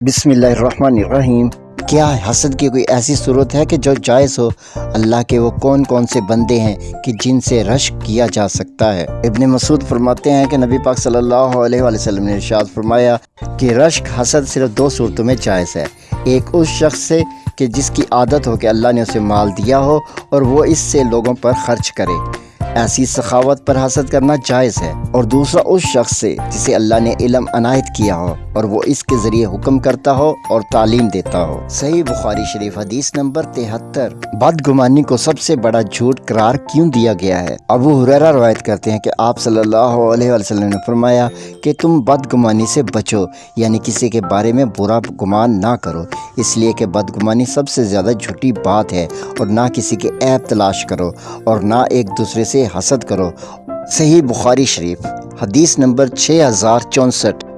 بسم اللہ الرحمن الرحیم۔ کیا حسد کی کوئی ایسی صورت ہے کہ جو جائز ہو؟ اللہ کے وہ کون کون سے بندے ہیں کہ جن سے رشک کیا جا سکتا ہے؟ ابن مسعود فرماتے ہیں کہ نبی پاک صلی اللہ علیہ وآلہ وسلم نے ارشاد فرمایا کہ رشک حسد صرف دو صورتوں میں جائز ہے۔ ایک اس شخص سے کہ جس کی عادت ہو کہ اللہ نے اسے مال دیا ہو اور وہ اس سے لوگوں پر خرچ کرے، ایسی سخاوت پر حسد کرنا جائز ہے۔ اور دوسرا اس شخص سے جسے اللہ نے علم عنایت کیا ہو اور وہ اس کے ذریعے حکم کرتا ہو اور تعلیم دیتا ہو۔ صحیح بخاری شریف حدیث نمبر 73۔ بدگمانی کو سب سے بڑا جھوٹ قرار کیوں دیا گیا ہے؟ ابو ہریرہ روایت کرتے ہیں کہ آپ صلی اللہ علیہ وسلم نے فرمایا کہ تم بدگمانی سے بچو، یعنی کسی کے بارے میں برا گمان نہ کرو، اس لیے کہ بدگمانی سب سے زیادہ جھوٹی بات ہے، اور نہ کسی کے عیب تلاش کرو اور نہ ایک دوسرے سے حسد کرو۔ صحیح بخاری شریف حدیث نمبر 6064۔